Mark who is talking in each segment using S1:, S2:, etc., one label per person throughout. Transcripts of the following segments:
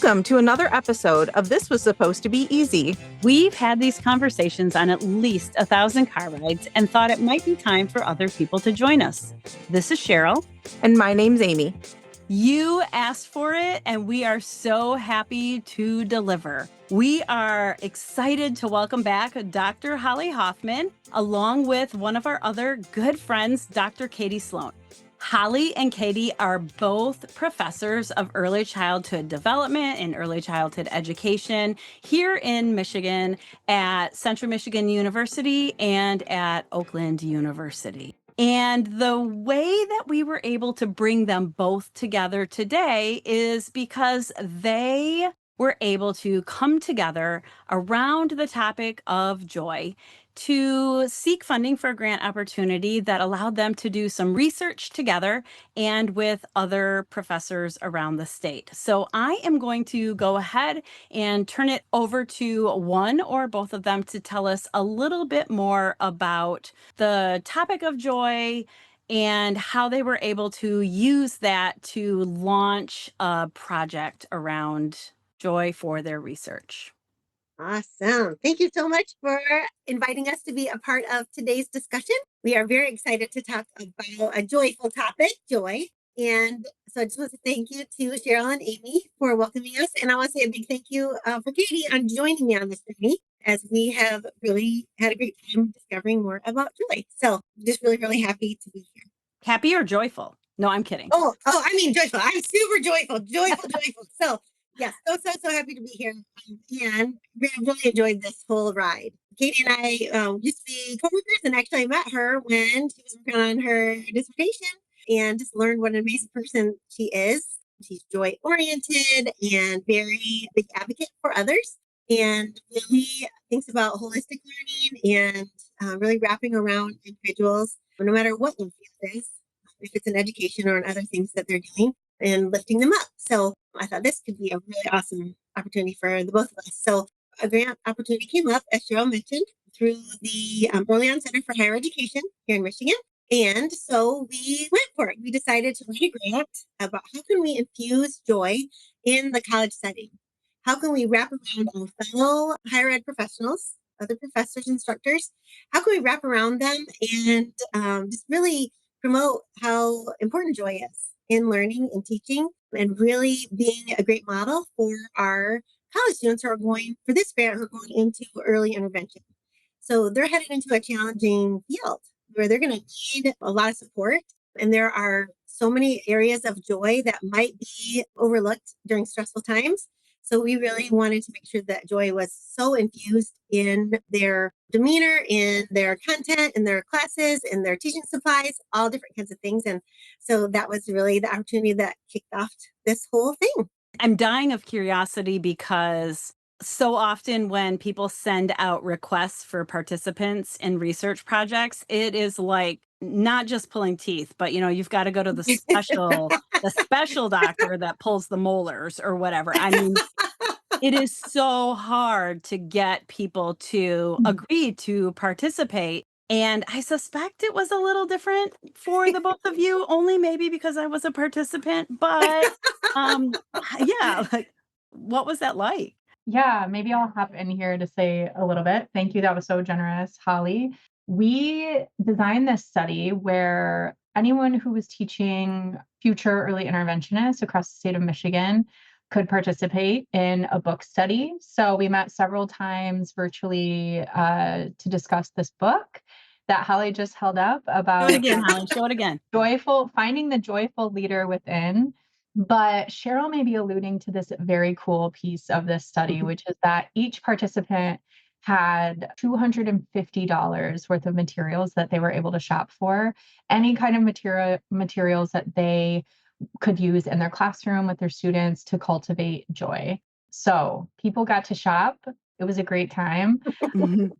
S1: Welcome to another episode of This Was Supposed to Be Easy.
S2: We've had these conversations on at least 1,000 car rides and thought it might be time for other people to join us. This is Cheryl.
S1: And my name's Amy.
S2: You asked for it, and we are so happy to deliver. We are excited to welcome back Dr. Holly Hoffman, along with one of our other good friends, Dr. Katie Sloan. Holly and Katie are both professors of early childhood development and early childhood education here in Michigan at Central Michigan University and at Oakland University. And the way that we were able to bring them both together today is because they were able to come together around the topic of joy to seek funding for a grant opportunity that allowed them to do some research together and with other professors around the state. So I am going to go ahead and turn it over to one or both of them to tell us a little bit more about the topic of joy and how they were able to use that to launch a project around joy for their research.
S3: Awesome. Thank you so much for inviting us to be a part of today's discussion. We are very excited to talk about a joyful topic, joy. And so I just want to thank you to Cheryl and Amy for welcoming us. And I want to say a big thank you for Katie on joining me on this journey, as we have really had a great time discovering more about joy. So just really, really happy to be here.
S2: Happy or joyful? No, I'm kidding.
S3: I mean joyful. I'm super joyful. So yes, so happy to be here. And we really enjoyed this whole ride. Katie and I used to be coworkers, and actually I met her when she was working on her dissertation and just learned what an amazing person she is. She's joy-oriented and very big advocate for others, and really thinks about holistic learning and really wrapping around individuals, no matter what their field is, if it's in education or in other things that they're doing, and lifting them up. So I thought this could be a really awesome opportunity for the both of us. So a grant opportunity came up, as Cheryl mentioned, through the Early On Center for Higher Education here in Michigan. And so we went for it. We decided to write a grant about how can we infuse joy in the college setting? How can we wrap around our fellow higher ed professionals, other professors, instructors? How can we wrap around them and just really promote how important joy is in learning and teaching, and really being a great model for our college students who are going for this grant, who are going into early intervention. So they're headed into a challenging field where they're going to need a lot of support. And there are so many areas of joy that might be overlooked during stressful times. So we really wanted to make sure that joy was so infused in their demeanor, in their content, in their classes, in their teaching supplies, all different kinds of things. And so that was really the opportunity that kicked off this whole thing.
S2: I'm dying of curiosity because so often when people send out requests for participants in research projects, it is like not just pulling teeth, but you've got to go to the special doctor that pulls the molars or whatever. I mean, it is so hard to get people to agree to participate. And I suspect it was a little different for the both of you, only maybe because I was a participant. But yeah, like, what was that like?
S4: Yeah, maybe I'll hop in here to say a little bit. Thank you. That was so generous, Holly. We designed this study where anyone who was teaching future early interventionists across the state of Michigan could participate in a book study. So we met several times virtually to discuss this book that Holly just held up about.
S2: Show it again, Holly. Show it again.
S4: Finding the joyful leader within. But Cheryl may be alluding to this very cool piece of this study, which is that each participant had $250 worth of materials that they were able to shop for, any kind of materials that they could use in their classroom with their students to cultivate joy. So people got to shop. It was a great time.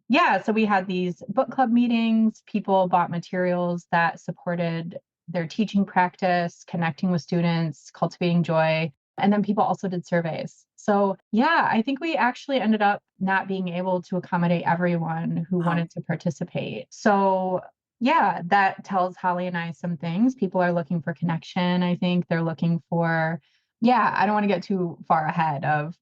S4: Yeah, so we had these book club meetings. People bought materials that supported their teaching practice, connecting with students, cultivating joy. And then people also did surveys. So yeah, I think we actually ended up not being able to accommodate everyone who wanted to participate. So yeah, that tells Holly and I some things. People are looking for connection. I think they're looking for Yeah, I don't want to get too far ahead of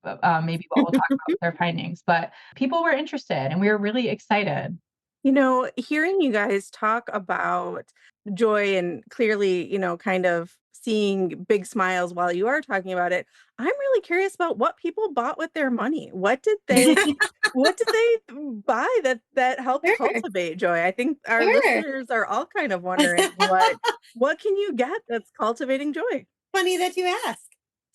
S4: maybe what we'll talk about with our findings, but people were interested and we were really excited.
S1: Hearing you guys talk about joy and clearly, kind of seeing big smiles while you are talking about it, I'm really curious about what people bought with their money. What did they buy that helped
S3: Sure,
S1: cultivate joy? I think our
S3: sure.
S1: listeners are all kind of wondering what can you get that's cultivating joy?
S3: Funny that you ask.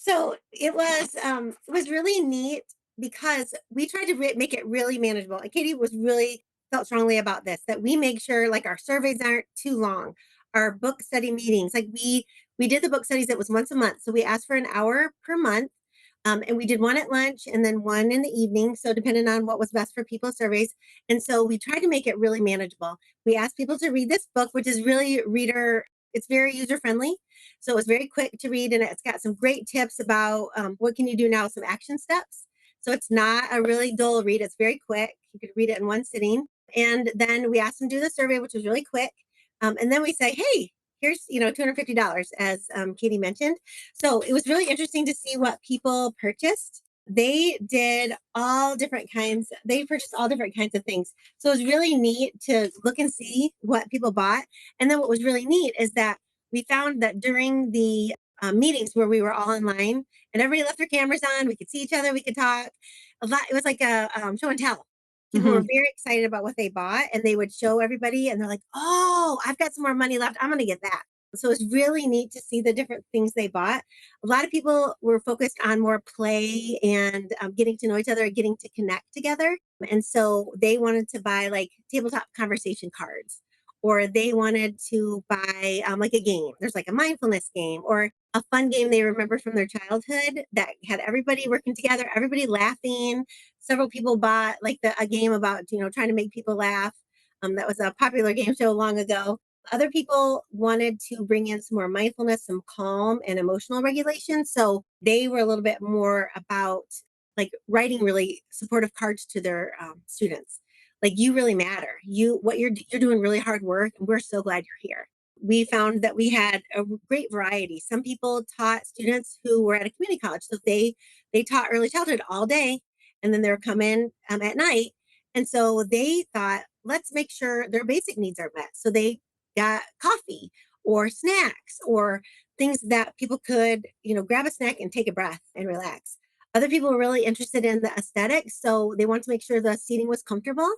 S3: So it was really neat because we tried to make it really manageable. And Katie was really felt strongly about this, that we make sure like our surveys aren't too long. Our book study meetings, like we did the book studies, it was once a month. So we asked for an hour per month. And we did one at lunch and then one in the evening. So depending on what was best for people's surveys. And so we tried to make it really manageable. We asked people to read this book, which is really it's very user friendly. So it was very quick to read, and it's got some great tips about what can you do now, some action steps. So it's not a really dull read. It's very quick. You could read it in one sitting. And then we asked them to do the survey, which was really quick. And then we say, hey, here's $250, as Katie mentioned. So it was really interesting to see what people purchased. They did all different kinds. They purchased all different kinds of things. So it was really neat to look and see what people bought. And then what was really neat is that we found that during the meetings where we were all in line and everybody left their cameras on, we could see each other, we could talk a lot. It was like a show and tell. People were
S1: Mhm.
S3: very excited about what they bought and they would show everybody and they're like, oh, I've got some more money left. I'm going to get that. So it's really neat to see the different things they bought. A lot of people were focused on more play and getting to know each other, getting to connect together. And so they wanted to buy like tabletop conversation cards, or they wanted to buy like a game. There's like a mindfulness game or a fun game they remember from their childhood that had everybody working together, everybody laughing. Several people bought like a game about, trying to make people laugh. That was a popular game show long ago. Other people wanted to bring in some more mindfulness, some calm and emotional regulation. So they were a little bit more about like writing really supportive cards to their students. Like, you really matter. You're doing really hard work, and we're so glad you're here. We found that we had a great variety. Some people taught students who were at a community college, so they taught early childhood all day, and then they would come in at night. And so they thought, let's make sure their basic needs are met. So they got coffee or snacks or things that people could, grab a snack and take a breath and relax. Other people were really interested in the aesthetics, so they wanted to make sure the seating was comfortable.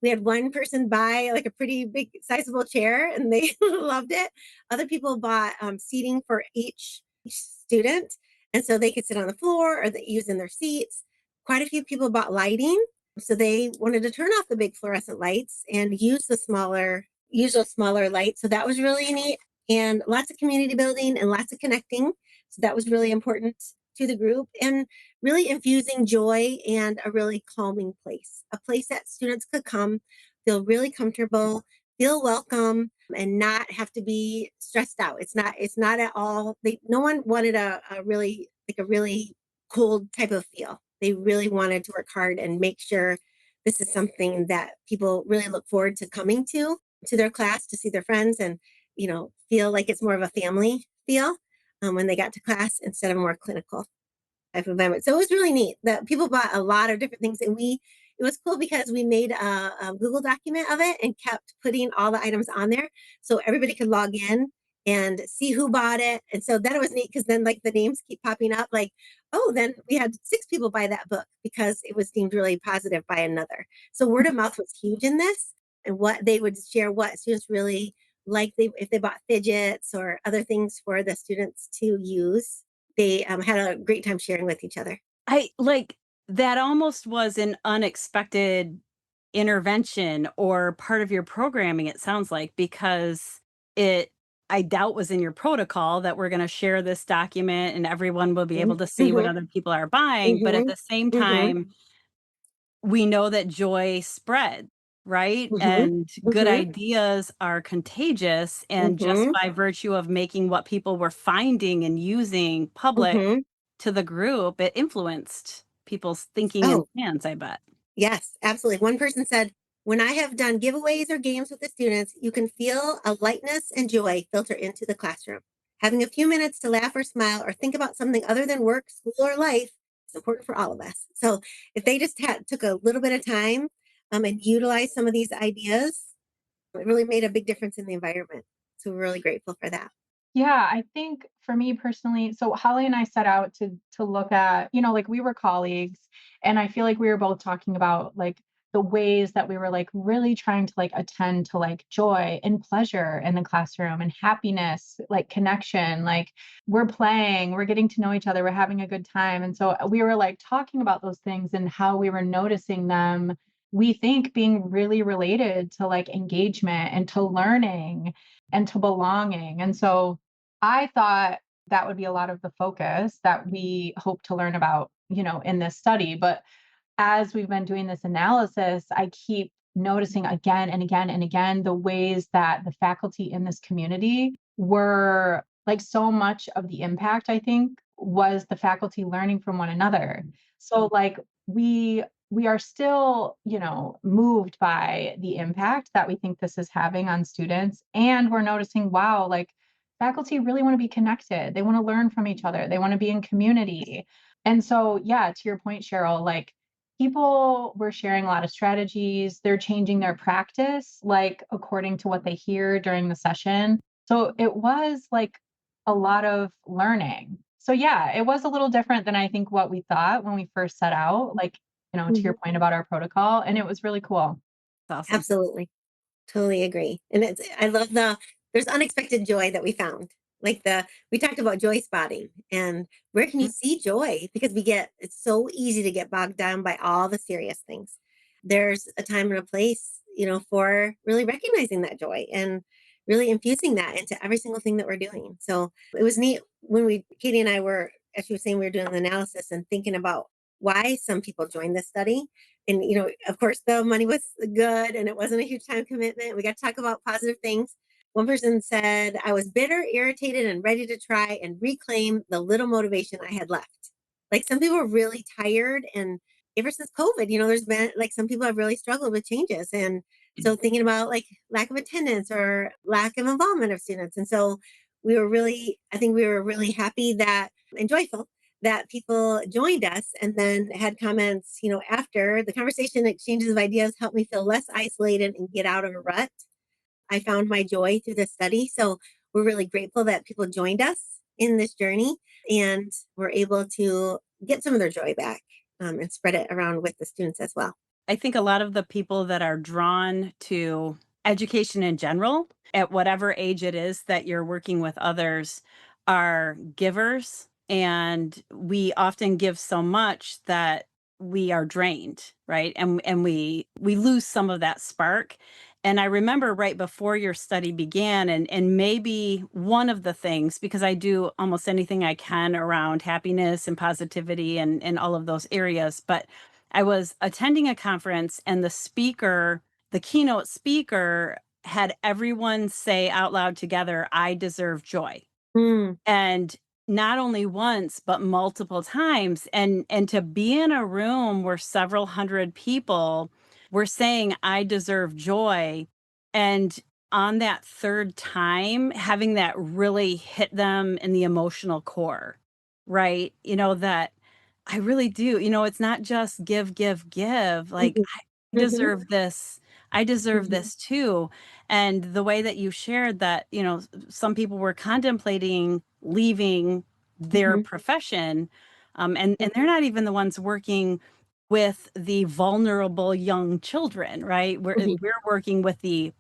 S3: We had one person buy like a pretty big, sizable chair, and they loved it. Other people bought seating for each student, and so they could sit on the floor or they use in their seats. Quite a few people bought lighting, so they wanted to turn off the big fluorescent lights and use those smaller lights. So that was really neat, and lots of community building and lots of connecting. So that was really important to the group, and really infusing joy and a really calming place, a place that students could come, feel really comfortable, feel welcome, and not have to be stressed out. It's not at all, no one wanted a really, like a really cold type of feel. They really wanted to work hard and make sure this is something that people really look forward to coming to their class, to see their friends, and feel like it's more of a family feel when they got to class instead of more clinical type of environment. So it was really neat that people bought a lot of different things, and it was cool because we made a Google document of it and kept putting all the items on there so everybody could log in and see who bought it. And so that was neat because then like the names keep popping up, like, oh, then we had 6 people buy that book because it was deemed really positive by another. So word of mouth was huge in this, and what they would share, what students really like, if they bought fidgets or other things for the students to use, they had a great time sharing with each other.
S2: I like that almost was an unexpected intervention or part of your programming, it sounds like, because it, I doubt, was in your protocol that we're going to share this document and everyone will be able to see what
S3: Mm-hmm,
S2: other people are buying. But at
S3: mm-hmm,
S2: the same
S3: mm-hmm,
S2: time, we know that joy spread, right?
S3: mm-hmm,
S2: And good
S3: mm-hmm,
S2: ideas are contagious. And just
S3: mm-hmm,
S2: by virtue of making what people were finding and using public
S3: mm-hmm.
S2: to the group, it influenced people's thinking and
S3: Oh,
S2: plans, I bet.
S3: yes, absolutely. One person said, when I have done giveaways or games with the students, you can feel a lightness and joy filter into the classroom. having a few minutes to laugh or smile or think about something other than work, school, or life is important for all of us. So if they just took a little bit of time and utilized some of these ideas, it really made a big difference in the environment. So we're really grateful for that.
S4: Yeah, I think for me personally, so Holly and I set out to look at, like we were colleagues, and I feel like we were both talking about like the ways that we were like really trying to like attend to like joy and pleasure in the classroom and happiness, like connection, like we're playing, we're getting to know each other, we're having a good time. And so we were like talking about those things and how we were noticing them, we think being really related to like engagement and to learning and to belonging. And so I thought that would be a lot of the focus that we hope to learn about, in this study. But as we've been doing this analysis, I keep noticing again and again and again the ways that the faculty in this community were like so much of the impact, I think, was the faculty learning from one another. So like we are still, moved by the impact that we think this is having on students. And we're noticing, wow, like faculty really want to be connected. They want to learn from each other. They want to be in community. And so, yeah, to your point, Cheryl, like people were sharing a lot of strategies. They're changing their practice, like according to what they hear during the session. So it was like a lot of learning. So yeah, it was a little different than I think what we thought when we first set out, like, to your
S3: Mhm.
S4: point about our protocol. And it was really cool.
S2: Awesome.
S3: Absolutely. Totally agree. And I love there's unexpected joy that we found. Like we talked about joy spotting and where can you see joy? Because it's so easy to get bogged down by all the serious things. There's a time and a place, for really recognizing that joy and really infusing that into every single thing that we're doing. So it was neat when Katie and I were, as she was saying, we were doing the analysis and thinking about why some people joined this study. And, of course, the money was good and it wasn't a huge time commitment. We got to talk about positive things. One person said, I was bitter, irritated, and ready to try and reclaim the little motivation I had left. Like some people are really tired. And ever since COVID, there's been like some people have really struggled with changes. And so thinking about like lack of attendance or lack of involvement of students. And so I think we were really happy and joyful that people joined us and then had comments, after the conversation exchanges of ideas helped me feel less isolated and get out of a rut. I found my joy through this study. So we're really grateful that people joined us in this journey and were able to get some of their joy back and spread it around with the students as well.
S2: I think a lot of the people that are drawn to education in general, at whatever age it is that you're working with others, are givers. And we often give so much that we are drained, right? And we lose some of that spark. And I remember right before your study began, and maybe one of the things, because I do almost anything I can around happiness and positivity and all of those areas, but I was attending a conference and the keynote speaker had everyone say out loud together, I deserve joy.
S3: Mm,
S2: And not only once, but multiple times. And to be in a room where several hundred people were saying, I deserve joy. And on that third time, having that really hit them in the emotional core, right? That I really do. It's not just give, give, give. Like,
S3: mhm,
S2: I
S3: mhm,
S2: deserve this. I deserve
S3: mhm,
S2: this too. And the way that you shared that, some people were contemplating leaving their
S3: mhm,
S2: profession, and they're not even the ones working with the vulnerable young children, right?
S3: mhm,
S2: We're working with the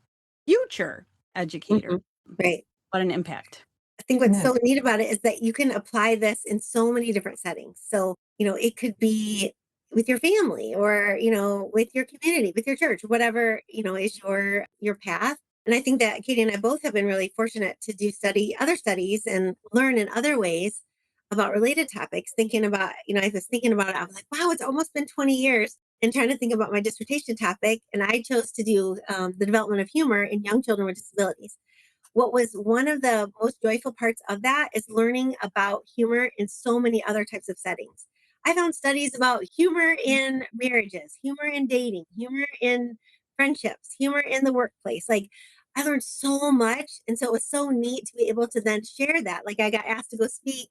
S2: future educator.
S3: mhm. Right.
S2: What an impact.
S3: I think what's
S4: Yeah.
S3: so neat about it is that you can apply this in so many different settings. So, it could be with your family or, with your community, with your church, whatever, is your path. And I think that Katie and I both have been really fortunate to study other studies and learn in other ways about related topics, thinking about, I was thinking about it, I was like, wow, it's almost been 20 years and trying to think about my dissertation topic. And I chose to do the development of humor in young children with disabilities. What was one of the most joyful parts of that is learning about humor in so many other types of settings. I found studies about humor in marriages, humor in dating, humor in friendships, humor in the workplace. Like I learned so much. And so it was so neat to be able to then share that. Like I got asked to go speak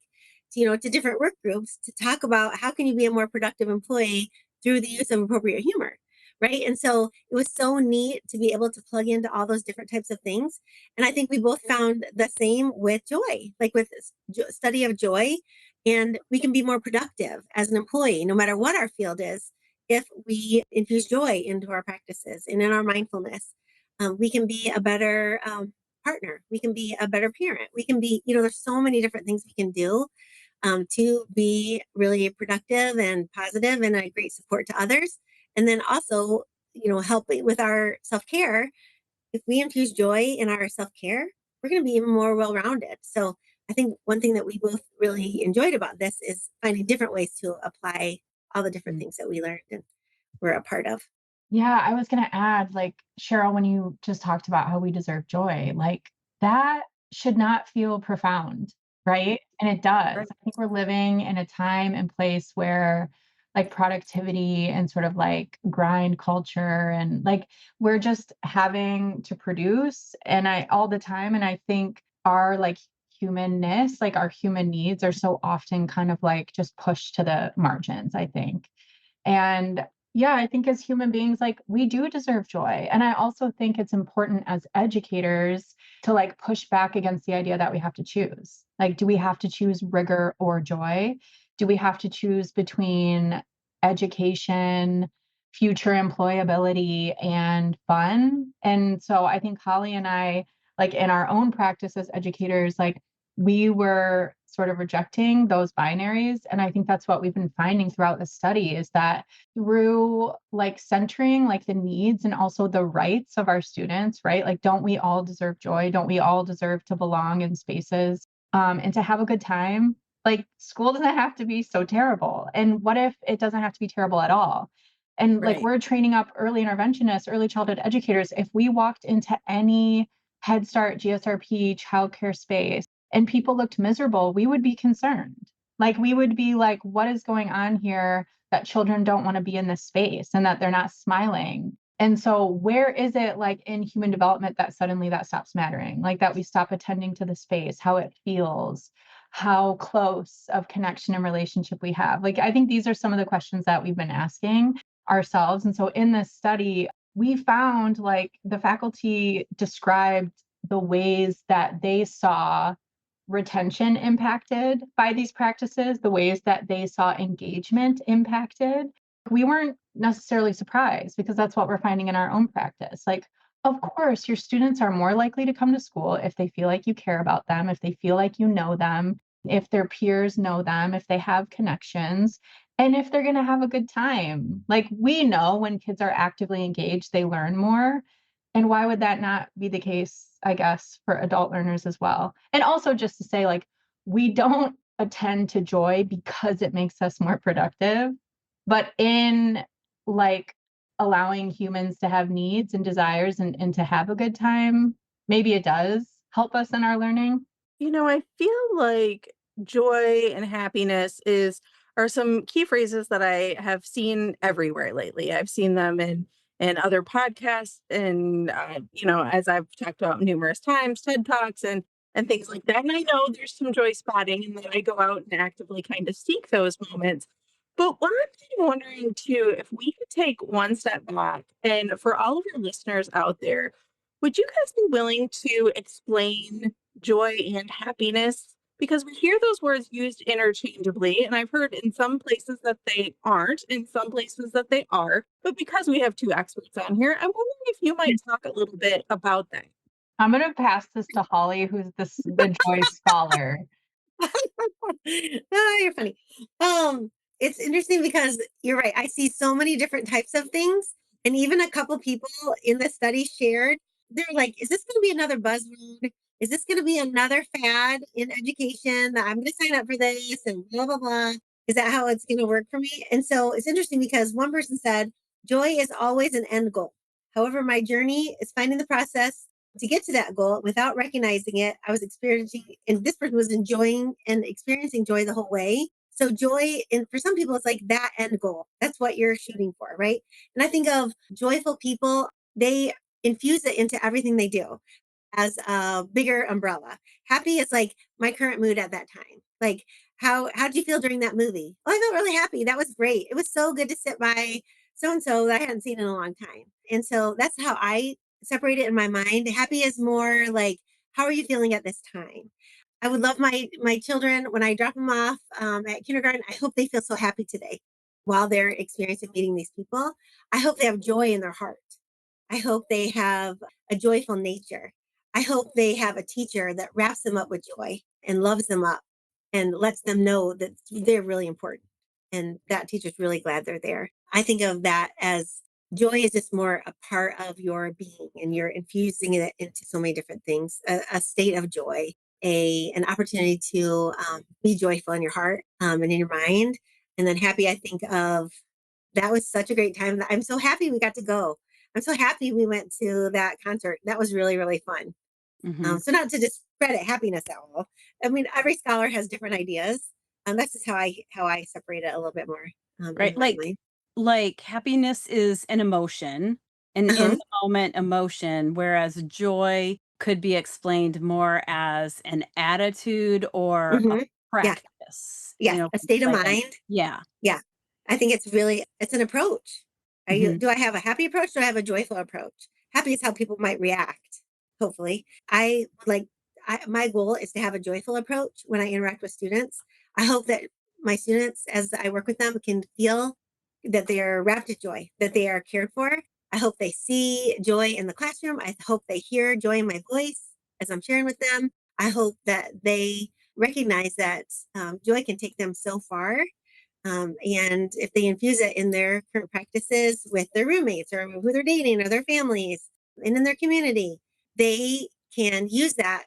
S3: to, to different work groups to talk about how can you be a more productive employee through the use of appropriate humor. Right. And so it was so neat to be able to plug into all those different types of things. And I think we both found the same with joy, like with study of joy. And we can be more productive as an employee, no matter what our field is, if we infuse joy into our practices and in our mindfulness. We can be a better partner. We can be a better parent. We can be, there's so many different things we can do to be really productive and positive and a great support to others. And then also, helping with our self care. If we infuse joy in our self care, we're going to be even more well rounded. So I think one thing that we both really enjoyed about this is finding different ways to apply all the different things that we learned and were a part of.
S4: Yeah, I was gonna add, like, Cheryl, when you just talked about how we deserve joy, like, that should not feel profound, right? And it does.
S1: Right.
S4: I think we're living in a time and place where, like, productivity and sort of like grind culture and like we're just having to produce and I all the time. And I think our like humanness, like our human needs are so often kind of like just pushed to the margins, I think. And yeah, I think as human beings, like we do deserve joy. And I also think it's important as educators to like push back against the idea that we have to choose. Like, do we have to choose rigor or joy? Do we have to choose between education, future employability, and fun? And so I think Holly and I, like in our own practice as educators, like we were sort of rejecting those binaries. And I think that's what we've been finding throughout the study is that through like centering like the needs and also the rights of our students, right? Like, don't we all deserve joy? Don't we all deserve to belong in spaces and to have a good time? Like, school doesn't have to be so terrible. And what if it doesn't have to be terrible at all? And like,
S1: Right.
S4: we're training up early interventionists, early childhood educators. If we walked into any Head Start, GSRP, childcare space, and people looked miserable, we would be concerned. Like, we would be like, what is going on here that children don't want to be in this space and that they're not smiling? And so, where is it like in human development that suddenly that stops mattering? Like, that we stop attending to the space, how it feels, how close of connection and relationship we have? Like, I think these are some of the questions that we've been asking ourselves. And so, in this study, we found like the faculty described the ways that they saw retention impacted by these practices, the ways that they saw engagement impacted. We weren't necessarily surprised because that's what we're finding in our own practice. Like, of course, your students are more likely to come to school if they feel like you care about them, if they feel like you know them, if their peers know them, if they have connections, and if they're going to have a good time. Like, we know when kids are actively engaged, they learn more. And why would that not be the case, I guess, for adult learners as well? And also just to say, like, we don't attend to joy because it makes us more productive, but in like allowing humans to have needs and desires and to have a good time, maybe it does help us in our learning.
S1: I feel like joy and happiness are some key phrases that I have seen everywhere lately. I've seen them in other podcasts and as I've talked about numerous times, TED Talks and things like that. And I know there's some joy spotting and that I go out and actively kind of seek those moments. But what I'm kind of wondering too, if we could take one step back and for all of your listeners out there, would you guys be willing to explain joy and happiness? Because we hear those words used interchangeably, and I've heard in some places that they aren't, in some places that they are. But because we have two experts on here, I'm wondering if you might talk a little bit about that.
S4: I'm gonna pass this to Holly, who's the joy scholar.
S3: You're funny. It's interesting because you're right. I see so many different types of things. And even a couple people in the study shared, they're like, is this going to be another buzzword? Is this going to be another fad in education that I'm going to sign up for this and blah, blah, blah? Is that how it's going to work for me? And so it's interesting because one person said, joy is always an end goal. However, my journey is finding the process to get to that goal without recognizing it. I was experiencing, and this person was enjoying and experiencing joy the whole way. So joy, and for some people, it's like that end goal. That's what you're shooting for, right? And I think of joyful people. They infuse it into everything they do as a bigger umbrella. Happy is like my current mood at that time. Like, how did you feel during that movie? Oh, I felt really happy. That was great. It was so good to sit by so and so that I hadn't seen in a long time. And so that's how I separate it in my mind. Happy is more like, how are you feeling at this time? I would love my children when I drop them off at kindergarten. I hope they feel so happy today while they're experiencing meeting these people. I hope they have joy in their heart. I hope they have a joyful nature. I hope they have a teacher that wraps them up with joy and loves them up and lets them know that they're really important and that teacher's really glad they're there. I think of that as joy is just more a part of your being and you're infusing it into so many different things, a state of joy, an opportunity to be joyful in your heart and in your mind. And then happy, I think of that was such a great time. I'm so happy we got to go. I'm so happy we went to that concert. That was really, really fun.
S2: Mhm.
S3: So not to discredit happiness at all. I mean, every scholar has different ideas. That's just how I separate it a little bit more in
S2: Right?
S3: my mind.
S2: Like happiness is an emotion, an in
S3: Uh-huh.
S2: the moment emotion, whereas joy could be explained more as an attitude or a
S3: Hmm. Yeah.
S2: practice,
S3: Yes. A state of
S2: like an
S3: mind.
S2: yeah.
S3: Yeah. I think it's an approach.
S2: Mhm.
S3: Do I have a happy approach? Do I have a joyful approach? Happy is how people might react. Hopefully, my goal is to have a joyful approach when I interact with students. I hope that my students, as I work with them, can feel that they are wrapped in joy, that they are cared for. I hope they see joy in the classroom. I hope they hear joy in my voice as I'm sharing with them. I hope that they recognize that joy can take them so far and if they infuse it in their current practices with their roommates or who they're dating or their families and in their community, they can use that.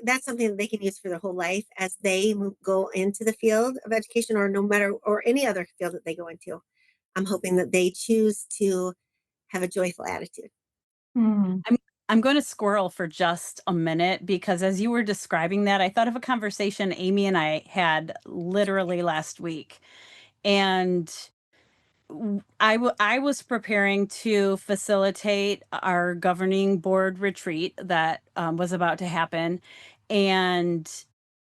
S3: That's something that they can use for their whole life as they go into the field of education or no matter or any other field that they go into. I'm hoping that they choose to have a joyful attitude.
S4: Mm.
S2: I'm I'm gonna squirrel for just a minute because as you were describing that, I thought of a conversation Amy and I had literally last week. And I was preparing to facilitate our governing board retreat that was about to happen and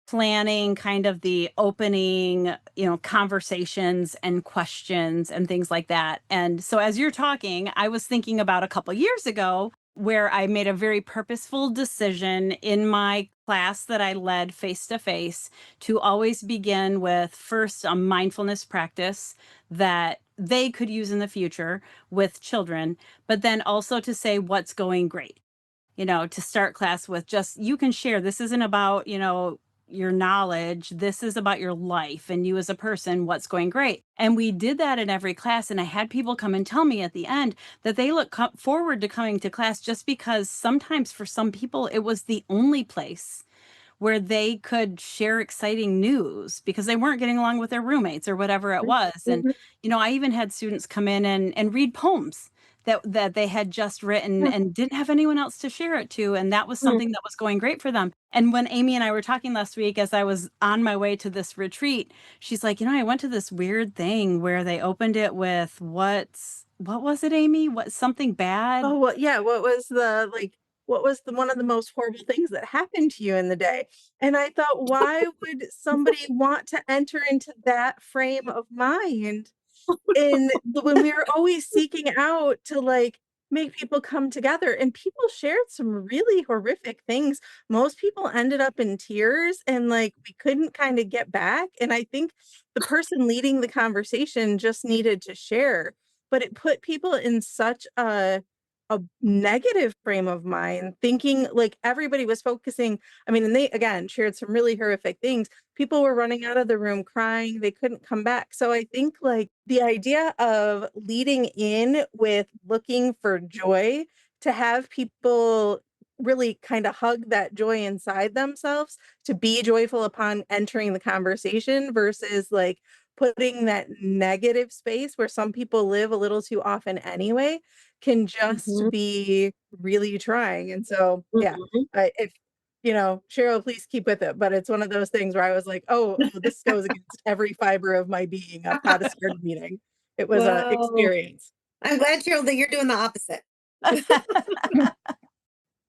S2: planning kind of the opening, conversations and questions and things like that. And so as you're talking, I was thinking about a couple years ago where I made a very purposeful decision in my class that I led face to face to always begin with first a mindfulness practice that they could use in the future with children, but then also to say what's going great. To start class with just you can share. This isn't about, your knowledge. This is about your life and you as a person, what's going great. And we did that in every class. And I had people come and tell me at the end that they look forward to coming to class just because sometimes for some people, it was the only place where they could share exciting news because they weren't getting along with their roommates or whatever it was. And,
S3: Mhm.
S2: I even had students come in and read poems that they had just written and didn't have anyone else to share it to. And that was
S3: Mhm.
S2: something that was going great for them. And when Amy and I were talking last week, as I was on my way to this retreat, she's like, I went to this weird thing where they opened it with what was it, Amy? What something bad?
S1: Oh, well, yeah, what was the one of the most horrible things that happened to you in the day? And I thought, why would somebody want to enter into that frame of mind? And when we were always seeking out to, like, make people come together, and people shared some really horrific things. Most people ended up in tears, and, like, we couldn't kinda get back, and I think the person leading the conversation just needed to share, but it put people in such a negative frame of mind, thinking, like, everybody was focusing. I mean, and they, again, shared some really horrific things. People were running out of the room crying, they couldn't come back. So I think, like, the idea of leading in with looking for joy, to have people really kinda hug that joy inside themselves, to be joyful upon entering the conversation versus, like, putting that negative space where some people live a little too often anyway, can just
S3: Mhm.
S1: be really trying. And so, yeah,
S3: Mhm.
S1: if Cheryl, please keep with it, but it's one of those things where I was like, "Oh, this goes against every fiber of my being of how to start a meeting." It was a
S3: Well,
S1: experience.
S3: I'm glad, Cheryl, that you're doing the opposite.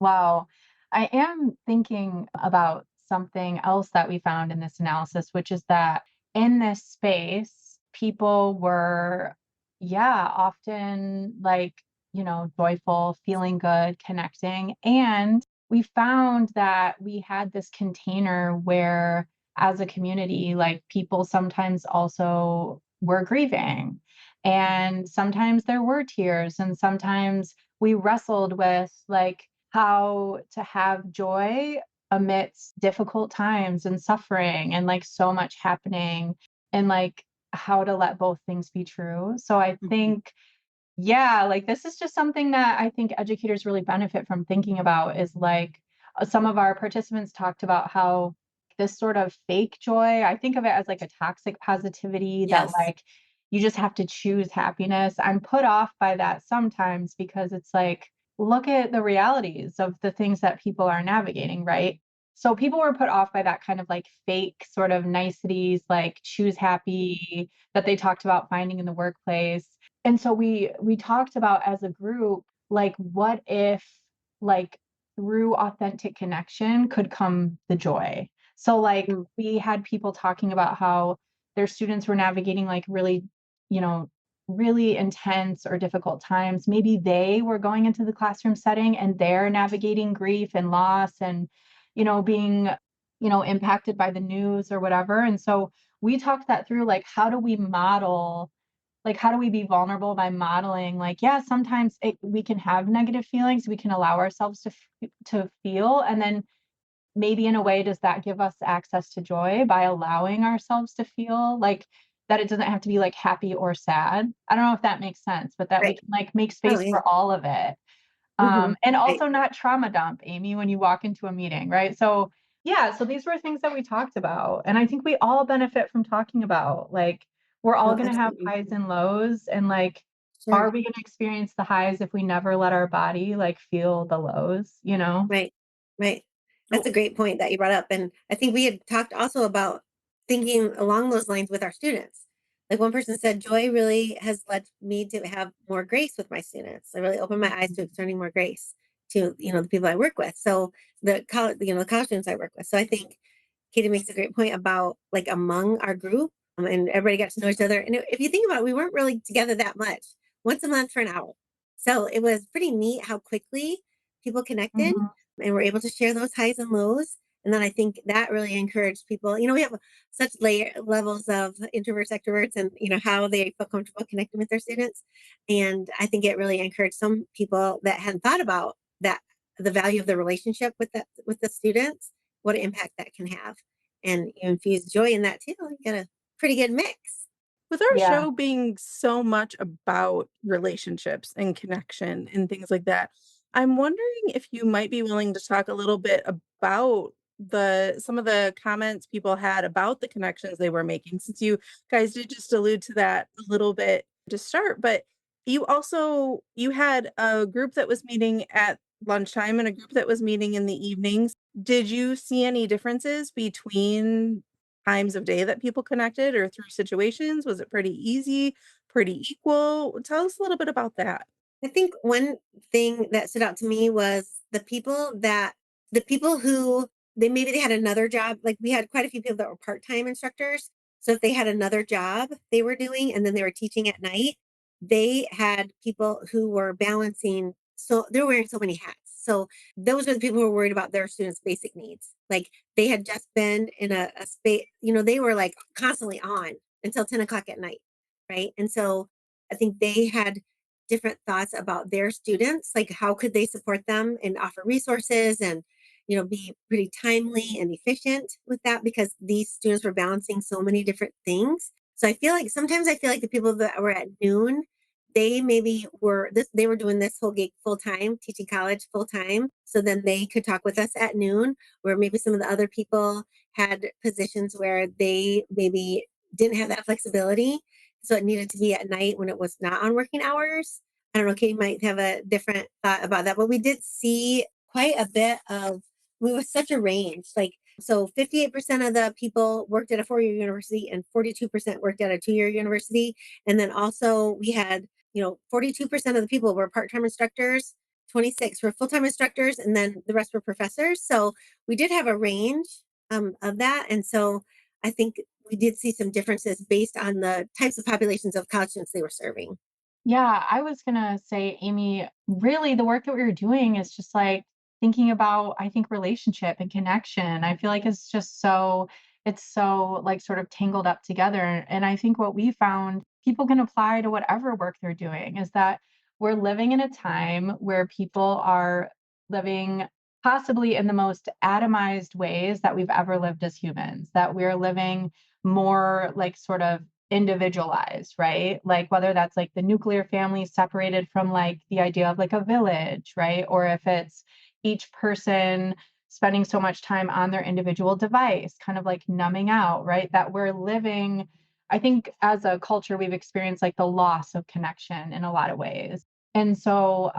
S4: Wow. I am thinking about something else that we found in this analysis, which is that in this space, people were, yeah, often like, joyful, feeling good, connecting. And we found that we had this container where, as a community, like people sometimes also were grieving. And sometimes there were tears, and sometimes we wrestled with like, how to have joy amidst difficult times and suffering and like so much happening, and like how to let both things be true. So I
S3: Mhm.
S4: think, yeah, like this is just something that I think educators really benefit from thinking about, is like some of our participants talked about how this sort of fake joy, I think of it as like a toxic positivity that
S3: Yes.
S4: like you just have to choose happiness. I'm put off by that sometimes because it's like, look at the realities of the things that people are navigating, right? So people were put off by that kind of like fake sort of niceties, like choose happy that they talked about finding in the workplace. And so we talked about as a group, like, what if, like, through authentic connection could come the joy? So, like,
S3: Mm.
S4: we had people talking about how their students were navigating, like, really, you know, really intense or difficult times. Maybe they were going into the classroom setting and they're navigating grief and loss and, being, impacted by the news or whatever. And so we talked that through, like, how do we be vulnerable by modeling, like, yeah, sometimes we can have negative feelings, we can allow ourselves to feel, and then maybe in a way does that give us access to joy by allowing ourselves to feel, like, that it doesn't have to be like happy or sad. I don't know if that makes sense, but that we
S3: Right.
S4: can like make
S3: Oh,
S4: space
S3: yeah.
S4: for all of it.
S3: Mhm.
S4: And
S3: Right.
S4: also not trauma dump, Amy, when you walk into a meeting, right? So, yeah, so these were things that we talked about. And I think we all benefit from talking about, like, we're all
S3: No,
S4: going to have
S3: absolutely.
S4: highs and lows. And, like,
S3: Sure.
S4: are we going to experience the highs if we never let our body, like, feel the lows, you know?
S3: Right. Right. That's a great point that you brought up. And I think we had talked also about thinking along those lines with our students. Like one person said, joy really has led me to have more grace with my students. I really opened my eyes to extending more grace to, the people I work with. So the college students I work with. So I think Katie makes a great point about like among our group, and everybody got to know each other. And if you think about it, we weren't really together that much, once a month for an hour. So it was pretty neat how quickly people connected
S4: Mhm.
S3: and were able to share those highs and lows. And then I think that really encouraged people. We have such levels of introverts, extroverts, and how they feel comfortable connecting with their students. And I think it really encouraged some people that hadn't thought about that, the value of the relationship with the students, what impact that can have. And you infuse joy in that too. You get a pretty good mix.
S1: With our
S4: Yeah.
S1: show being so much about relationships and connection and things like that, I'm wondering if you might be willing to talk a little bit about some of the comments people had about the connections they were making, since you guys did just allude to that a little bit to start, but you had a group that was meeting at lunchtime and a group that was meeting in the evenings. Did you see any differences between times of day that people connected or through situations? Was it pretty easy, pretty equal? Tell us a little bit about that.
S3: I think one thing that stood out to me was the people who they had another job. Like we had quite a few people that were part-time instructors. So if they had another job they were doing and then they were teaching at night, they had people who were balancing. So they're wearing so many hats. So those are the people who were worried about their students' basic needs. Like they had just been in a space, they were like constantly on until 10 o'clock at night. Right. And so I think they had different thoughts about their students, like how could they support them and offer resources and be pretty timely and efficient with that because these students were balancing so many different things. So I feel like the people that were at noon, they were doing this whole gig full time, teaching college full time. So then they could talk with us at noon, where maybe some of the other people had positions where they maybe didn't have that flexibility. So it needed to be at night when it was not on working hours. I don't know, Katie might have a different thought about that, but we did see quite a bit of, we was such a range. Like, so 58% of the people worked at a 4-year university and 42% worked at a 2-year university. And then also we had, 42% of the people were part-time instructors, 26 were full-time instructors, and then the rest were professors. So we did have a range of that. And so I think we did see some differences based on the types of populations of college students they were serving.
S4: Yeah, I was gonna say, Amy, really the work that we were doing is just like thinking about, I think, relationship and connection. I feel like it's so like sort of tangled up together. And I think what we found people can apply to whatever work they're doing is that we're living in a time where people are living possibly in the most atomized ways that we've ever lived as humans, that we're living more like sort of individualized, right? Like whether that's like the nuclear family separated from like the idea of like a village, right? Or if it's each person spending so much time on their individual device, kind of like numbing out, right? That we're living, I think as a culture, we've experienced like the loss of connection in a lot of ways. And so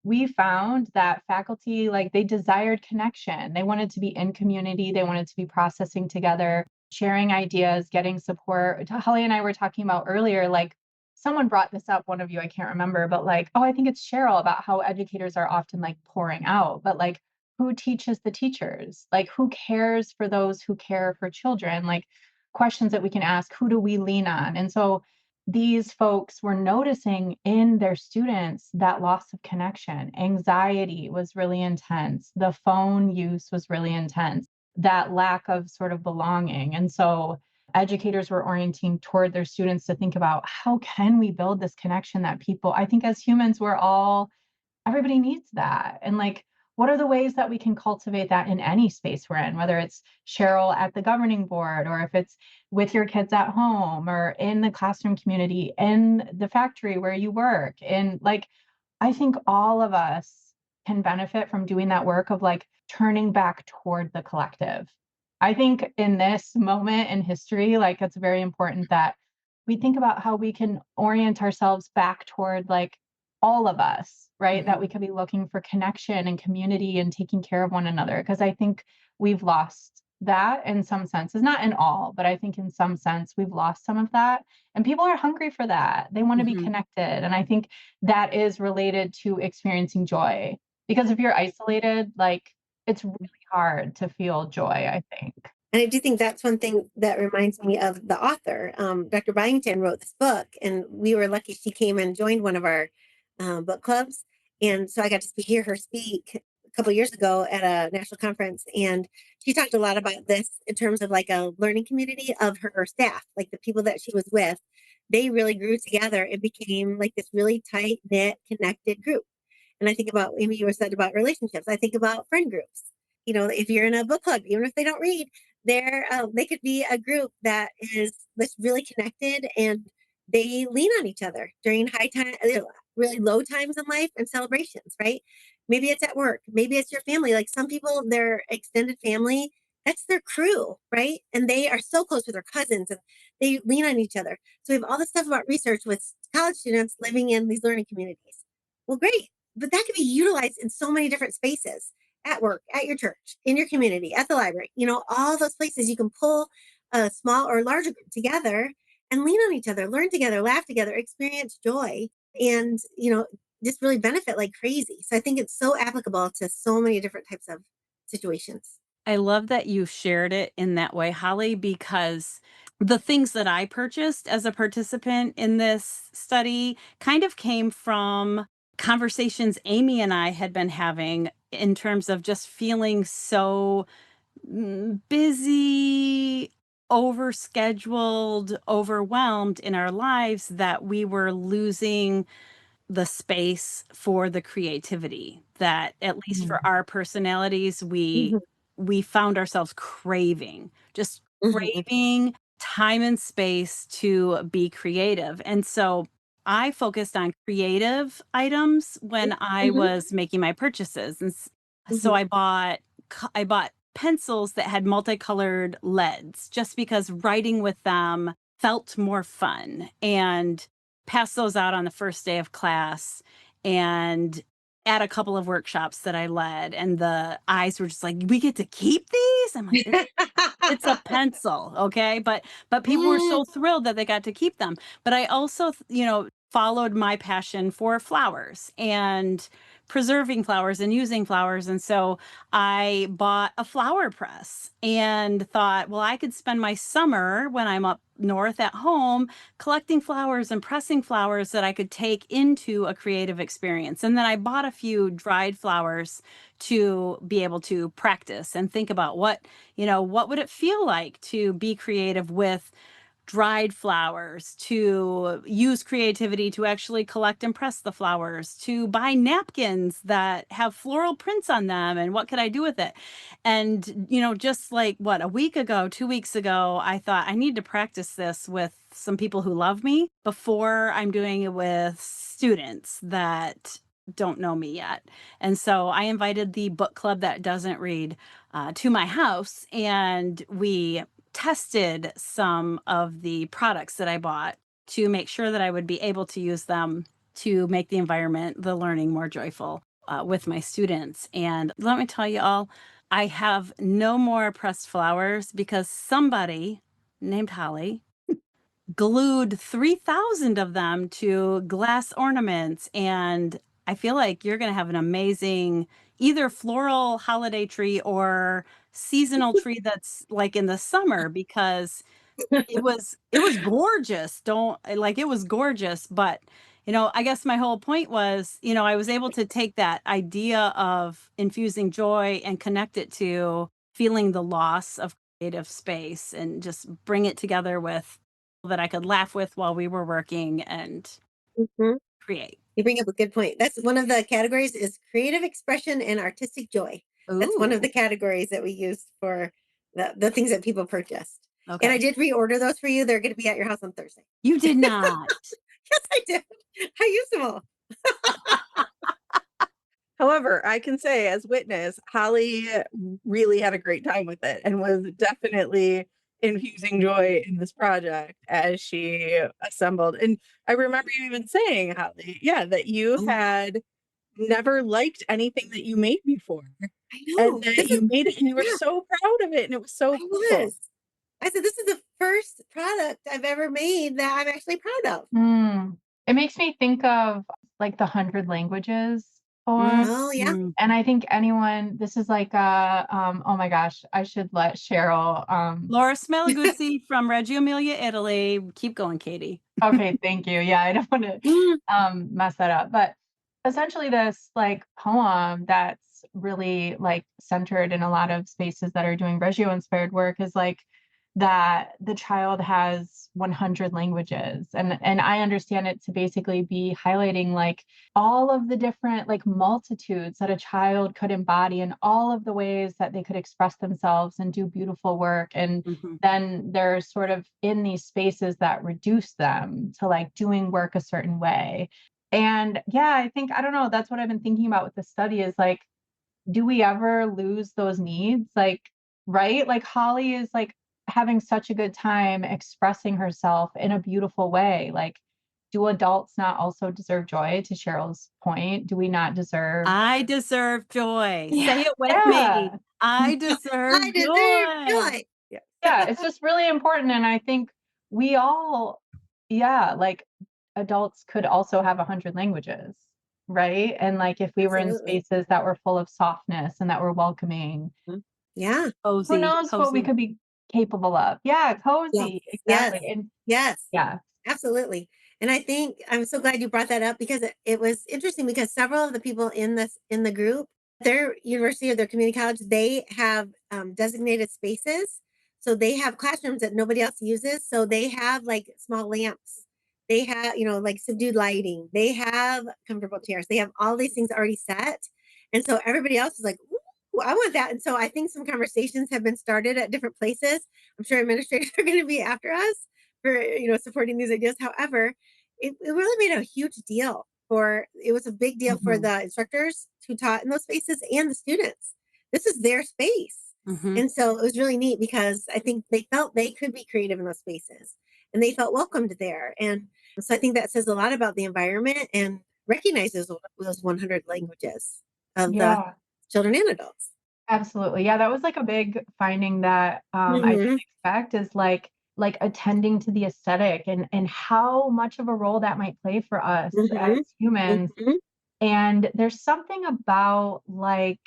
S4: we found that faculty, like they desired connection. They wanted to be in community, they wanted to be processing together, sharing ideas, getting support. Holly and I were talking about earlier, like someone brought this up, one of you, I can't remember, but like, oh, I think it's Cheryl about how educators are often like pouring out, but like who teaches the teachers? Like who cares for those who care for children? Like questions that we can ask, who do we lean on? And so these folks were noticing in their students that loss of connection. Anxiety was really intense. The phone use was really intense, that lack of sort of belonging. And so educators were orienting toward their students to think about how can we build this connection that people, I think as humans, everybody needs that. And like, what are the ways that we can cultivate that in any space we're in, whether it's Cheryl at the governing board, or if it's with your kids at home, or in the classroom community, in the factory where you work. And like, I think all of us can benefit from doing that work of like turning back toward the collective. I think in this moment in history, like it's very important that we think about how we can orient ourselves back toward like all of us, right? That we
S3: Mhm.
S4: could be looking for connection and community and taking care of one another. Because I think we've lost that in some senses, not in all, but I think in some sense we've lost some of that. And people are hungry for that. They want to be
S1: Mhm.
S4: connected. And I think that is related to experiencing joy. Because if you're isolated, like it's really hard to feel joy, I think.
S3: And I do think that's one thing that reminds me of the author. Dr. Byington wrote this book, and we were lucky she came and joined one of our book clubs. And so I got to hear her speak a couple years ago at a national conference. And she talked a lot about this in terms of like a learning community of her staff, like the people that she was with. They really grew together and became like this really tight knit, connected group. And I think about, Amy, you were said about relationships. I think about friend groups. If you're in a book club, even if they don't read, they could be a group that is that's really connected, and they lean on each other during high time, really low times in life and celebrations, right? Maybe it's at work, maybe it's your family. Like some people, their extended family, that's their crew, right? And they are so close with their cousins, and they lean on each other. So we have all this stuff about research with college students living in these learning communities. Well, great, but that could be utilized in so many different spaces, at work, at your church, in your community, at the library, all those places you can pull a small or larger group together and lean on each other, learn together, laugh together, experience joy, and, just really benefit like crazy. So I think it's so applicable to so many different types of situations.
S2: I love that you shared it in that way, Holly, because the things that I purchased as a participant in this study kind of came from conversations Amy and I had been having in terms of just feeling so busy, overscheduled, overwhelmed in our lives that we were losing the space for the creativity that at least
S4: Mhm.
S2: for our personalities
S3: Mhm,
S2: we found ourselves craving, just
S3: mhm, mhm,
S2: craving time and space to be creative. And so I focused on creative items when I
S3: mhm,
S2: was making my purchases. And so
S3: mhm.
S2: I bought pencils that had multicolored leads just because writing with them felt more fun, and passed those out on the first day of class and at a couple of workshops that I led, and the eyes were just like, "We get to keep these?" I'm like, it's a pencil, okay?" But people were
S3: Mm,
S2: so thrilled that they got to keep them. But I also, followed my passion for flowers and preserving flowers and using flowers. And so I bought a flower press and thought, well, I could spend my summer when I'm up north at home collecting flowers and pressing flowers that I could take into a creative experience. And then I bought a few dried flowers to be able to practice and think about what would it feel like to be creative with dried flowers, to use creativity to actually collect and press the flowers, to buy napkins that have floral prints on them, and what could I do with it? And, just like what, a week ago, 2 weeks ago, I thought I need to practice this with some people who love me before I'm doing it with students that don't know me yet. And so I invited the book club that doesn't read to my house, and we tested some of the products that I bought to make sure that I would be able to use them to make the environment, the learning more joyful with my students. And let me tell you all, I have no more pressed flowers because somebody named Holly glued 3,000 of them to glass ornaments. And I feel like you're going to have an amazing either floral holiday tree or seasonal tree that's like in the summer, because it was gorgeous. Don't like it was gorgeous, but I guess my whole point was, I was able to take that idea of infusing joy and connect it to feeling the loss of creative space and just bring it together with that I could laugh with while we were working and
S3: Mhm.
S2: create.
S3: You bring up a good point. That's one of the categories is creative expression and artistic joy. That's one of
S2: Ooh,
S3: the categories that we used for the things that people purchased. And I
S2: okay.
S3: did reorder those for you. They're going to be at your house on Thursday.
S2: You did not.
S3: Yes, I did. I used them all.
S1: However, I can say as witness, Holly really had a great time with it and was definitely infusing joy in this project as she assembled. And I remember you even saying, Holly, yeah, that you
S3: Oh,
S1: had never liked anything that you made before
S3: I
S1: and
S3: know.
S1: that
S3: This is,
S1: you made it and you were
S3: yeah,
S1: so proud of it and it was so
S3: I
S1: cool.
S3: was. I said, this is the first product I've ever made that I'm actually proud of.
S4: Mm. It makes me think of like the 100 languages
S2: Mm,
S4: poem.
S3: Oh, yeah.
S2: mm.
S4: And I think anyone, this is like oh my gosh, I should let Cheryl
S2: Laura Smelaguzzi from Reggio Emilia, Italy. Keep going, Katie.
S4: okay, thank you. Yeah, I don't want to
S3: Mm,
S4: mess that up. But essentially this like poem that's really like centered in a lot of spaces that are doing Reggio inspired work is like that the child has 100 languages, and I understand it to basically be highlighting like all of the different like multitudes that a child could embody and all of the ways that they could express themselves and do beautiful work. And
S2: Mhm.
S4: then they're sort of in these spaces that reduce them to like doing work a certain way. And yeah, I think, I don't know, that's what I've been thinking about with the study is like, do we ever lose those needs? Like, right? Like Holly is like having such a good time expressing herself in a beautiful way. Like, do adults not also deserve joy? To Cheryl's point, do we not deserve?
S2: I deserve joy.
S4: Yeah.
S2: Say it with me.
S4: Yeah.
S2: I
S3: I
S2: deserve
S3: deserve
S2: joy.
S3: joy.
S1: Yeah.
S4: Yeah, it's just really important, and I think we all yeah, like, adults could also have 100 languages, right? And, like, if we were in
S3: Absolutely.
S4: spaces that were full of softness and that were welcoming,
S3: Mhm. Yeah.
S4: who
S2: Cozy,
S4: knows what we
S2: cozy.
S4: could be capable of. Yeah,
S3: Yes.
S4: cozy,
S3: Yes.
S4: exactly, and
S3: Yes.
S4: yeah.
S3: Absolutely. And I think I'm so glad you brought that up because it was interesting because several of the people in the group, their university or their community college, they have designated spaces. So they have classrooms that nobody else uses. So they have like small lamps. They have, like subdued lighting. They have comfortable chairs. They have all these things already set. And so everybody else is like, ooh, I want that. And so I think some conversations have been started at different places. I'm sure administrators are going to be after us for supporting these ideas. However, it really made a huge deal for it was a big deal for
S4: Mhm.
S3: the instructors who taught in those spaces and the students. This is their space.
S2: Mhm.
S3: And so it was really neat because I think they felt they could be creative in those spaces and they felt welcomed there. And so I think that says a lot about the environment and recognizes those 100 languages of the
S4: Yeah,
S3: children and adults.
S4: absolutely. Yeah, that was, like, a big finding that, I didn't
S3: Hmm.
S4: expect is, like, like attending to the aesthetic and how much of a role that might play for us as
S3: Mhm.
S4: humans.
S3: Mhm.
S4: And there's something about like,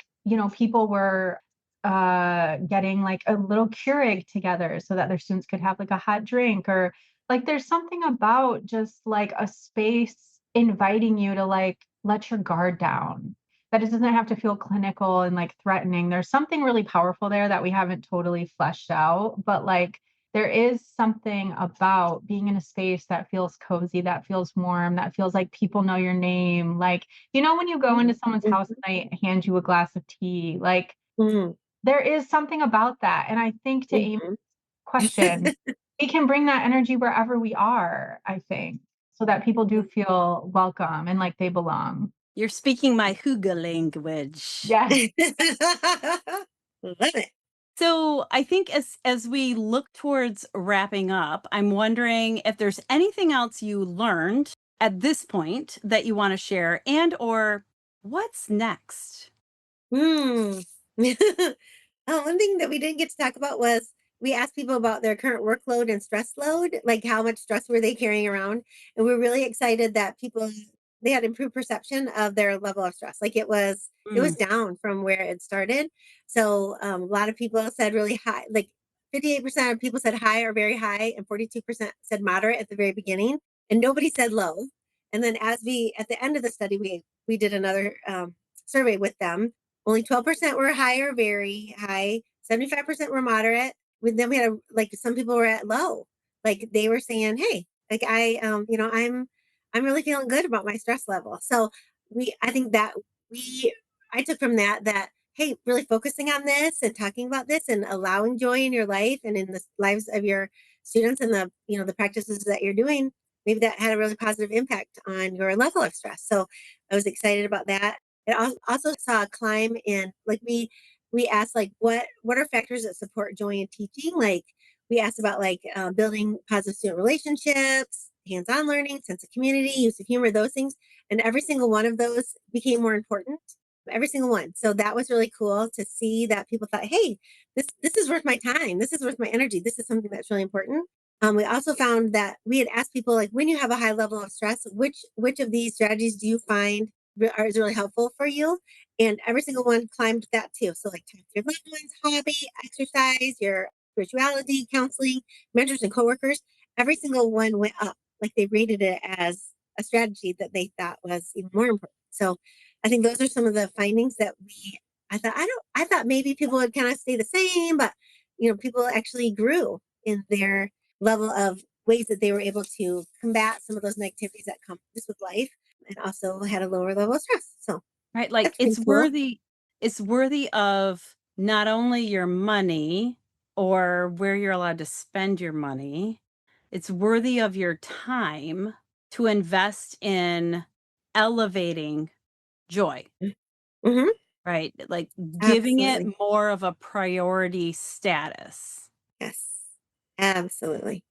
S4: people were getting like a little Keurig together so that their students could have like a hot drink, or like there's something about just like a space inviting you to like let your guard down. That it doesn't have to feel clinical and like threatening. There's something really powerful there that we haven't totally fleshed out, but like there is something about being in a space that feels cozy, that feels warm, that feels like people know your name. Like, when you go into someone's house
S3: Mhm.
S4: and they hand you a glass of tea, like
S3: Mhm.
S4: there is something about that. And I think to Amy's
S3: Mhm.
S4: question, we can bring that energy wherever we are, I think, so that people do feel welcome and like they belong.
S2: You're speaking my hygge language.
S4: Yes.
S3: Love it.
S2: So I think as we look towards wrapping up, I'm wondering if there's anything else you learned at this point that you want to share, and or what's next?
S3: Hmm. One thing that we didn't get to talk about was we asked people about their current workload and stress load, like how much stress were they carrying around, and we're really excited that people they had improved perception of their level of stress. Like it was
S2: Mm,
S3: down from where it started. So a lot of people said really high, like 58% of people said high or very high, and 42% said moderate at the very beginning, and nobody said low. And then as we at the end of the study, we did another survey with them. Only 12% were high or very high, 75% were moderate. Then we had like some people were at low. Like they were saying, "Hey, like I'm really feeling good about my stress level." So I think that we I took from that hey, really focusing on this and talking about this and allowing joy in your life and in the lives of your students and the practices that you're doing, maybe that had a really positive impact on your level of stress. So I was excited about that. It also saw a climb in like we asked like what are factors that support joy in teaching. Like we asked about like building positive student relationships, hands-on learning, sense of community, use of humor, those things, and every single one of those became more important. Every single one. So that was really cool to see that people thought, hey, this is worth my time. This is worth my energy. This is something that's really important. We also found that we had asked people like when you have a high level of stress, which of these strategies do you find is really helpful for you? And every single one climbed that too. So like time with your loved ones, hobby, exercise, your spirituality, counseling, mentors and coworkers, every single one went up. Like they rated it as a strategy that they thought was even more important. So I think those are some of the findings that I thought maybe people would kind of stay the same, but people actually grew in their level of ways that they were able to combat some of those negativities that come just with life and also had a lower level of stress. So
S2: right? Like
S3: that's pretty cool.
S2: it's worthy of not only your money or where you're allowed to spend your money, it's worthy of your time to invest in elevating joy.
S3: Hmm.
S2: Right? Like, giving it
S3: Absolutely.
S2: more of a priority status.
S3: Yes. Absolutely.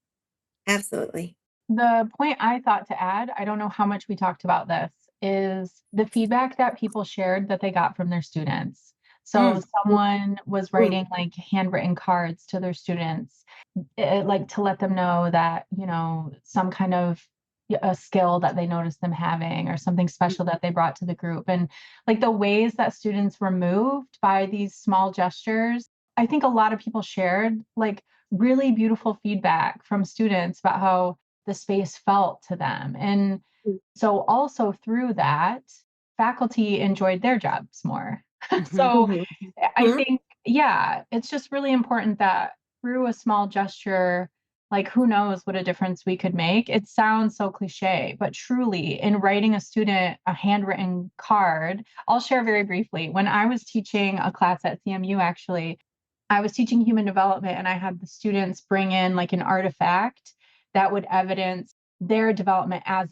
S3: Absolutely.
S4: The point I thought to add, I don't know how much we talked about this, is the feedback that people shared that they got from their students. So
S2: Mm,
S4: someone was
S3: Mm.
S4: writing like handwritten cards to their students, like to let them know that, some kind of a skill that they noticed them having or something special
S2: mhm,
S4: that they brought to the group. And like the ways that students were moved by these small gestures, I think a lot of people shared like really beautiful feedback from students about how the space felt to them. And
S3: Mm.
S4: so also through that, faculty enjoyed their jobs more.
S2: mhm.
S4: So
S3: Mhm.
S4: I
S3: Mhm.
S4: think, yeah, it's just really important that through a small gesture, like who knows what a difference we could make. It sounds so cliche, but truly, in writing a student a handwritten card, I'll share very briefly. When I was teaching a class at CMU, actually, I was teaching human development and I had the students bring in like an artifact that would evidence their development as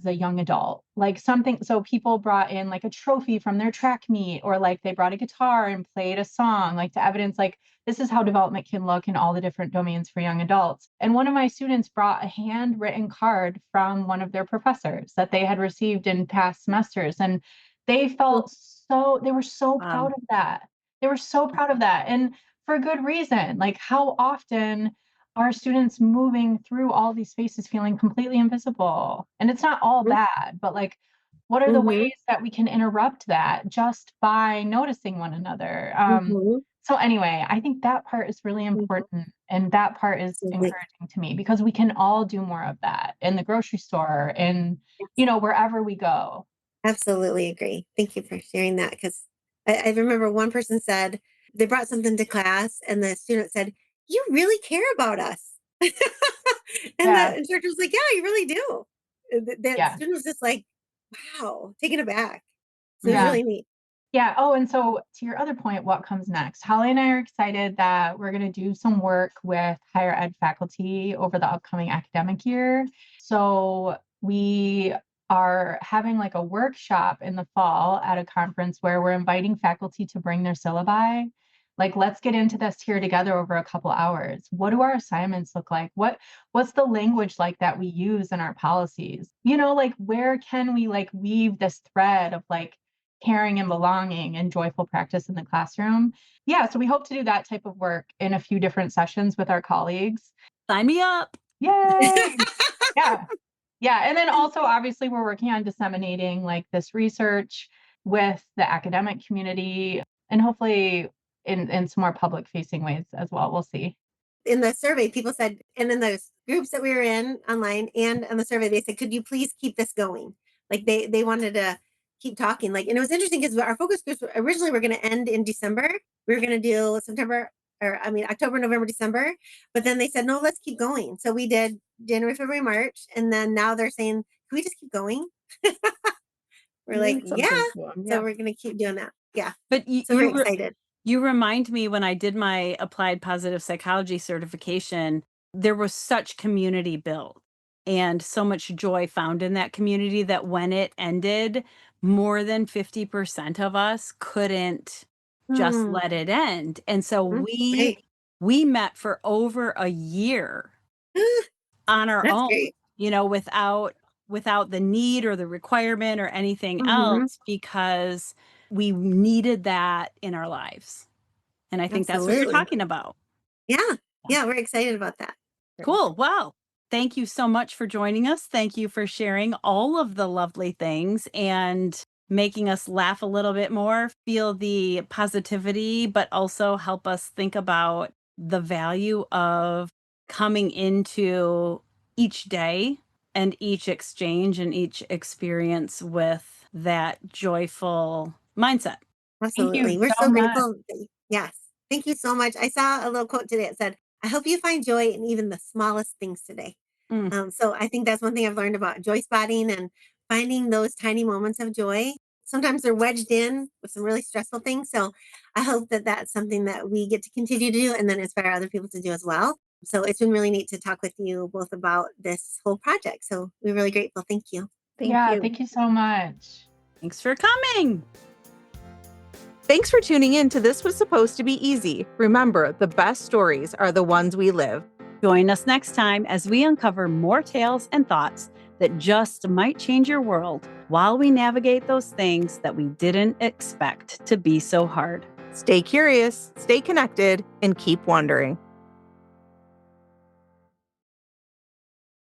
S4: a young adult. Like something, so people brought in like a trophy from their track meet, or like they brought a guitar and played a song, like to evidence like this is how development can look in all the different domains for young adults. And one of my students brought a handwritten card from one of their professors that they had received in past semesters, and they were so proud
S2: Wow.
S4: of that. They were so proud of that. And for good reason. Like, how often our students moving through all these spaces feeling completely invisible? And it's not all bad, but like, what are the
S3: Mm-hmm.
S4: ways that we can interrupt that just by noticing one another?
S3: Mm-hmm.
S4: So anyway, I think that part is really
S3: Mm-hmm.
S4: important. And that part is
S3: Absolutely.
S4: encouraging to me because we can all do more of that in the grocery store and,
S3: Yes.
S4: wherever we go.
S3: Absolutely agree. Thank you for sharing that because I remember one person said they brought something to class and the student said, "You really care about us." And
S4: Yeah.
S3: the instructor was like, "Yeah, you really do." And the
S4: Yeah.
S3: student was just like, wow, taken aback. So it was
S4: Yeah.
S3: really neat.
S4: Yeah. Oh, and so to your other point, what comes next? Holly and I are excited that we're going to do some work with higher ed faculty over the upcoming academic year. So we are having like a workshop in the fall at a conference where we're inviting faculty to bring their syllabi. Like, let's get into this here together over a couple hours. What do our assignments look like? What's the language like that we use in our policies? Like where can we like weave this thread of like caring and belonging and joyful practice in the classroom. Yeah, so we hope to do that type of work in a few different sessions with our colleagues.
S2: Sign me up.
S4: Yay! Yeah. Yeah. And then also, obviously, we're working on disseminating like this research with the academic community and hopefully in some more public facing ways as well. We'll see.
S3: In the survey, people said, and in those groups that we were in online and on the survey, they said, "Could you please keep this going?" Like they wanted to keep talking. Like, and it was interesting because our focus groups originally were going to end in December. We were going to do September, or I mean October, November, December. But then they said, "No, let's keep going." So we did January, February, March, and then now they're saying, "Can we just keep going?" We're like,
S1: Means
S3: "Yeah."
S1: something to 'em,
S3: So
S1: yeah.
S3: we're going to keep doing that. Yeah.
S2: But
S3: So we're excited.
S2: you remind me when I did my applied positive psychology certification, there was such community built and so much joy found in that community that when it ended, more than 50% of us couldn't just
S3: Hmm.
S2: let it end. And so we
S3: Right.
S2: we met for over a year on our
S3: That's
S2: own,
S3: great.
S2: without the need or the requirement or anything
S3: Hmm.
S2: else because we needed that in our lives. And I think that's what you're
S3: Absolutely.
S2: talking about.
S3: Yeah.
S2: Yeah.
S3: Yeah. We're excited about that.
S2: Cool. Wow. Thank you so much for joining us. Thank you for sharing all of the lovely things and making us laugh a little bit more, feel the positivity, but also help us think about the value of coming into each day and each exchange and each experience with that joyful mindset.
S4: Thank you
S3: Absolutely. We're
S4: so
S3: so
S4: much.
S3: grateful. Yes. Thank you so much. I saw a little quote today that said, "I hope you find joy in even the smallest things today."
S2: Mm.
S3: So I think that's one thing I've learned about joy spotting and finding those tiny moments of joy. Sometimes they're wedged in with some really stressful things. So I hope that that's something that we get to continue to do and then inspire other people to do as well. So it's been really neat to talk with you both about this whole project. So we're really grateful. Thank you.
S1: Thank
S4: Yeah,
S1: you.
S4: thank you so much.
S2: Thanks for coming.
S1: Thanks for tuning in to This Was Supposed to Be Easy. Remember, the best stories are the ones we live.
S2: Join us next time as we uncover more tales and thoughts that just might change your world while we navigate those things that we didn't expect to be so hard.
S1: Stay curious, stay connected, and keep wondering.